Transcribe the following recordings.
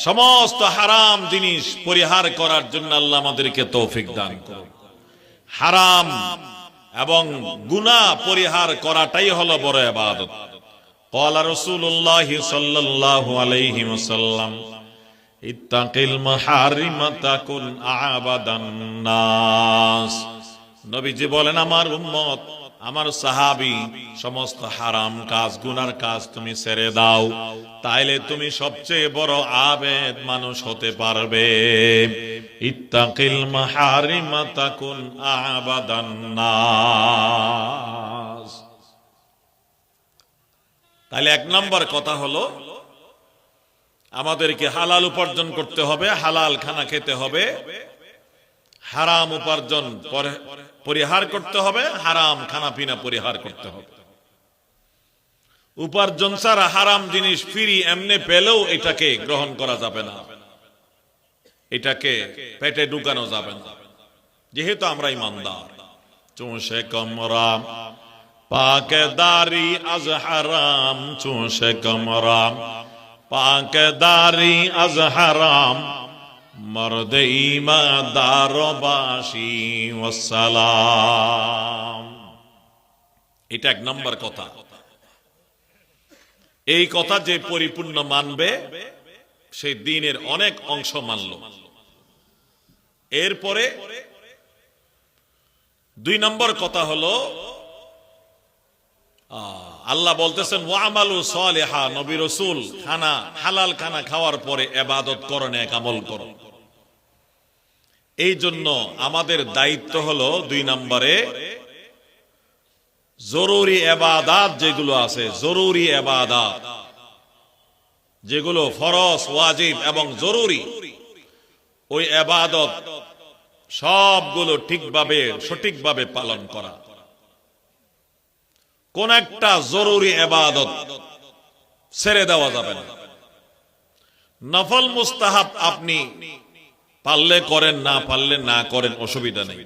সমস্ত হারাম জিনিস পরিহার করার জন্য আল্লাহ আমাদেরকে তৌফিক দান করুন। হারাম এবং গুনাহ পরিহার করাটাই হলো বড় ইবাদত। ক্বালা রাসূলুল্লাহ সাল্লাল্লাহু আলাইহি ওয়াসাল্লাম ইত্তাকিল মাহারিমা তাকুন আবাদান নাস। নবীজি বলেন, আমার উম্মত, আমার সাহাবী, সমস্ত হারাম কাজ, গুনার কাজ তুমি ছেড়ে দাও, তাইলে তুমি সবচেয়ে বড় আবেদ মানুষ হতে পারবে। ইত্তাকিল মাহারিমা তাকুন আবাদান নাস। তাহলে এক নম্বর কথা হলো, আমাদেরকে হালাল উপার্জন করতে হবে, হালাল খানা খেতে হবে, হারাম উপার্জন পরিহার করতে হবে, হারাম খানা পিনা পরিহার করতে হবে। উপার্জন ছাড়া হারাম জিনিস ফ্রি এমনি পেলেও এটাকে গ্রহণ করা যাবে না, এটাকে পেটে ঢুকানো যাবে না, যেহেতু আমরা ইমানদার। চুষে কমরাম পাকেদারি আজ হারাম, চুষে কমরাম পাকেদারি আজ হারাম, মর্দ ইমানদার বাসি ওয়াসসালাম। এটা এক নম্বর কথা। এই কথা যে পরিপূর্ণ মানবে, সেই দ্বীনের অনেক অংশ মানল। এরপরে দুই নম্বর কথা হলো, আল্লাহ বলতেছেন ওয়ামালু সালিহা, নবী রাসূল খানা, হালাল খানা খাওয়ার পরে ইবাদত করো, নেক আমল করো। এই জন্য আমাদের দায়িত্ব হলো দুই নম্বরে, জরুরি ইবাদত যেগুলো আছে, জরুরি ইবাদত যেগুলো ফরজ, ওয়াজিব এবং জরুরি, ওই ইবাদত সবগুলো ঠিকভাবে সঠিকভাবে পালন করা। কোন একটা জরুরি ইবাদত ছেড়ে দেওয়া যাবে না। নফল মুস্তাহাব আপনি পারলে করেন, না পারলে না করেন, অসুবিধা নেই।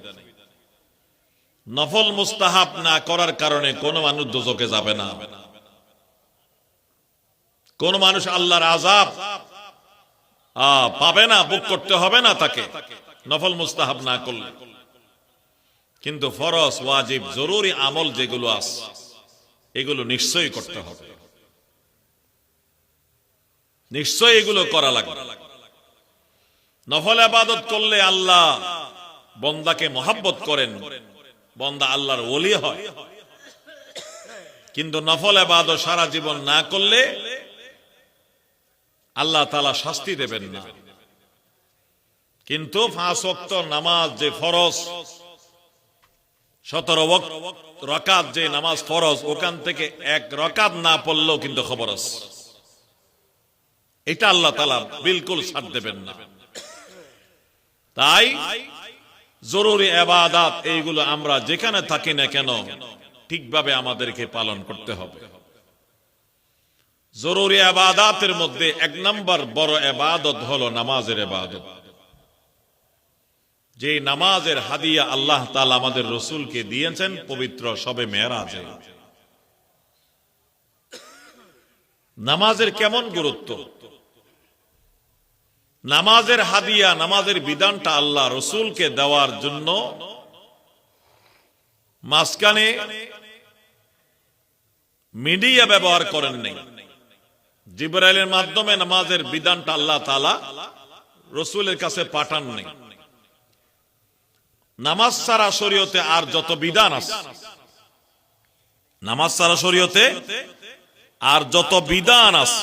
নফল মুস্তাহাব না করার কারণে কোন মানুষ দোজখে যাবে না, কোন মানুষ আল্লাহর আযাব পাবে না, ভোগ করতে হবে না তাকে নফল মুস্তাহাব না করলে। কিন্তু ফরজ, ওয়াজিব, জরুরি আমল যেগুলো আছে, এগুলো নিশ্চয়ই করতে হবে, নিশ্চয়ই এগুলো করা লাগবে। নফল ইবাদত করলে আল্লাহ বান্দাকে মহব্বত করেন, বান্দা আল্লাহর ওলি হয়। কিন্তু নফল ইবাদত সারা জীবন না করলে আল্লাহ তাআলা শাস্তি দেবেন না। কিন্তু 5 ওয়াক্ত নামাজ যে ফরজ, 17 রাকাত যে নামাজ ফরজ, ওখান থেকে 1 রাকাত না পড়লেও কিন্তু খবর আছে, এটা আল্লাহ তাআলা বিলকুল ছাড় দেবেন না। তাই জরুরি ইবাদত এইগুলো আমরা যেখানে থাকি না কেন ঠিকভাবে আমাদেরকে পালন করতে হবে। জরুরি ইবাদতের মধ্যে 1 নম্বর বড় ইবাদত হলো নামাজের ইবাদত। যে নামাজের হাদিয়া আল্লাহ তাআলা আমাদের রাসূলকে দিয়েছেন পবিত্র শবে মেরাজে। নামাজের কেমন গুরুত্ব, নামাজের হাদিয়া, নামাজের বিধানটা আল্লাহ রাসূলকে দেওয়ার জন্য মাঝখানে মিডিয়া ব্যবহার করেন নাই। জিবরাইলের মাধ্যমে নামাজের বিধানটা আল্লাহ তাআলা রাসূলের কাছে পাঠান নাই। নামাজ ছাড়া শরীয়তে আর যত বিধান আছে, নামাজ ছাড়া শরীয়তে আর যত বিধান আছে,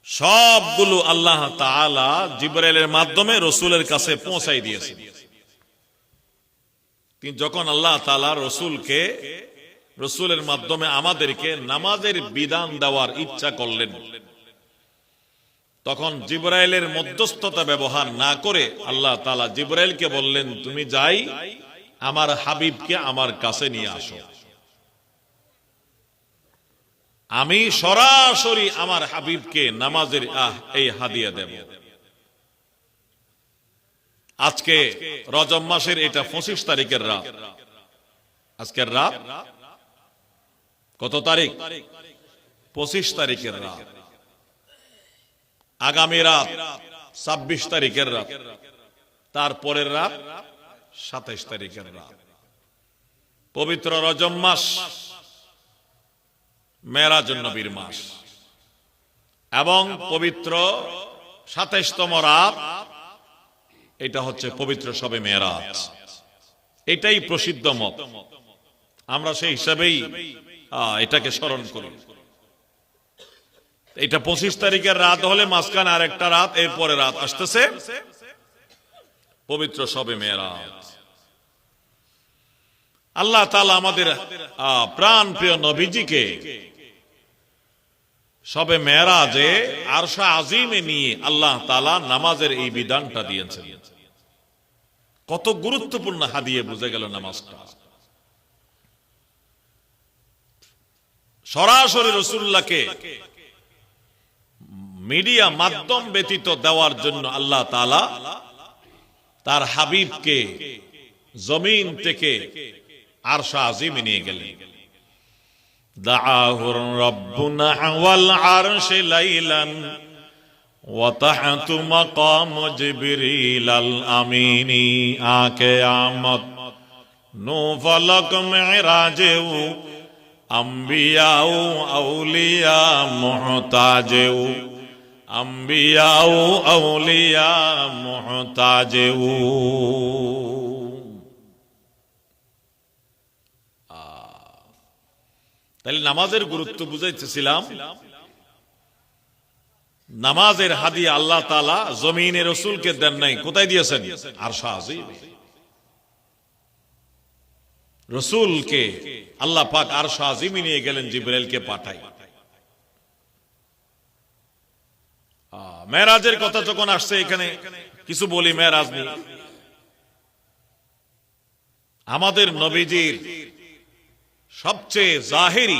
সবগুলো আল্লাহ তাআলা জিবরাইলের মাধ্যমে রাসূলের কাছে পৌঁছাই দিয়েছেন। যখন আল্লাহ তাআলা রাসূলকে, রাসূলের মাধ্যমে আমাদেরকে নামাজের বিধান দেওয়ার ইচ্ছা করলেন, তখন জিবরাইলের মধ্যস্থতা ব্যবহার না করে আল্লাহ তাআলা জিবরাইলকে বললেন, তুমি যাই আমার হাবিবকে আমার কাছে নিয়ে আসো, আমি সরাসরি আমার হাবিবকে নামাজের এই হাদিয়া দেব। আজকে রজব মাসের এটা 25 তারিখের রাত। আজকের রাত কত তারিখ? 25 তারিখের রাত। আগামী রাত ২৬ তারিখের রাত, তারপরের রাত ২৭ তারিখের রাত। পবিত্র রজব মাস মেরাজুন নবীর মাস, এবং পবিত্র ২৭তম রাত, এটা হচ্ছে পবিত্র শবে মেরাজ। এটাই প্রসিদ্ধ মত, আমরা সেই হিসাবেই এটাকে স্মরণ করি। এটা ২৫ তারিখের রাত হলে মাঝখানে আরেকটা রাত, এরপরে রাত আসতেছে পবিত্র শবে মেরাজ। আল্লাহ তাআলা আমাদের প্রাণ প্রিয় নবীজিকে শবে মেরাজে আরশে আজিমে নিয়ে আল্লাহ তাআলা নামাজের এই বিধানটা দিয়েছেন। কত গুরুত্বপূর্ণ হাদিয়ে, বুঝে গেল নামাজটা। সরাসরি রাসূলুল্লাহকে মিডিয়া মাধ্যম ব্যতীত দেওয়ার জন্য আল্লাহ তাআলা তার হাবিবকে জমিন থেকে আরশে আজিমে নিয়ে গেলেন। দাআহুর রাব্বুনা ওয়াল আরশি লাইলান ওয়া তাহতু মাকাম জিবরিল আল আমিনি আকে আমত নো ফলক মেরাজেউ আম্বিয়াউ আউলিয়া মুহতাজেউ আম্বিয়াউ আউলিয়া মুহতাজেউ। তাহলে নামাজের গুরুত্ব বুঝাইতেছিলাম। নামাজের হাদিয়া আল্লাহ তাআলা জমিনে রাসূলকে দেন নাই, কোথায় দিয়েছেন? আরশে আজিম। রাসূলকে আল্লাহ পাক আরশে আজিমে নিয়ে গেলেন, জিবরাইলকে পাঠাই। মেরাজের কথা যখন আসছে, এখানে কিছু বলি মেরাজ নিয়ে। আমাদের নবীজির সবচেয়ে জাহেরি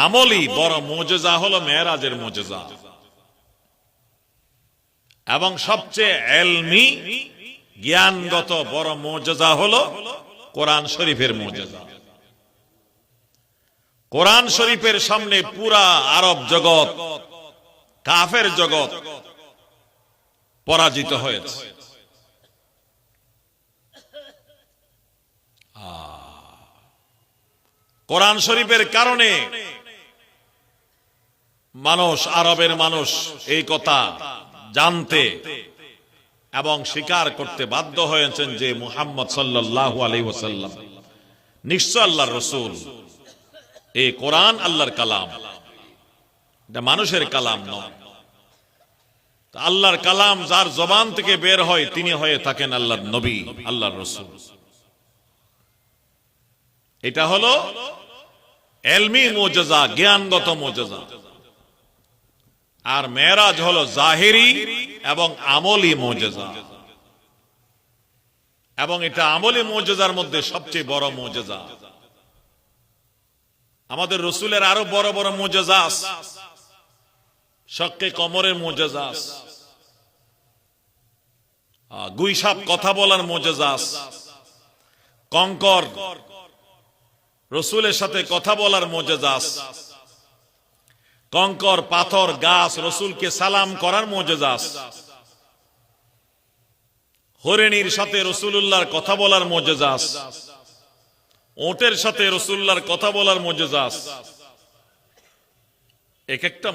আমলি বড় মুজিজা হলো মেরাজের মুজিজা, এবং সবচেয়ে ইলমি জ্ঞানগত বড় মুজিজা হলো কোরআন শরীফের মুজিজা। কোরআন শরীফের সামনে পুরা আরব জগৎ, কাফের জগৎ পরাজিত হয়েছে। কোরআন শরীফের কারণে মানুষ, আরবের মানুষ এই কথা জানতে এবং স্বীকার করতে বাধ্য হয়েছেন যে মুহাম্মদ সাল্লাল্লাহু আলাইহি ওয়াসাল্লাম নিশ্চয় আল্লাহর রাসূল। এই কোরআন আল্লাহর কালাম, এটা মানুষের কালাম নয়। আল্লাহর কালাম যার জবান থেকে বের হয় তিনি হয়ে থাকেন আল্লাহর নবী, আল্লাহর রাসূল। এটা হলো ইলমি মুজিজা, জ্ঞানগত মুজিজা। আর মেরাজ হলো জাহিরি এবং আমলি মুজিজা, এবং এটা আমলি মুজিজার মধ্যে সবচেয়ে বড় মুজিজা। আমাদের রাসূলের আরো বড় বড় মুজিজা আছে। শক্কে কমরের মুজিজা আছে, গুইসাপ কথা বলার মুজিজা আছে, কঙ্কর রাসূলের সাথে কথা বলার মুজিজা আছে, কঙ্কর পাথর গাছ রাসূলকে সালাম করার মুজিজা আছে, হরিণীর সাথে রাসূলুল্লাহর কথা বলার মুজিজা আছে, ওটের সাথে রাসূলুল্লাহর কথা বলার মুজিজা আছে। এক একটা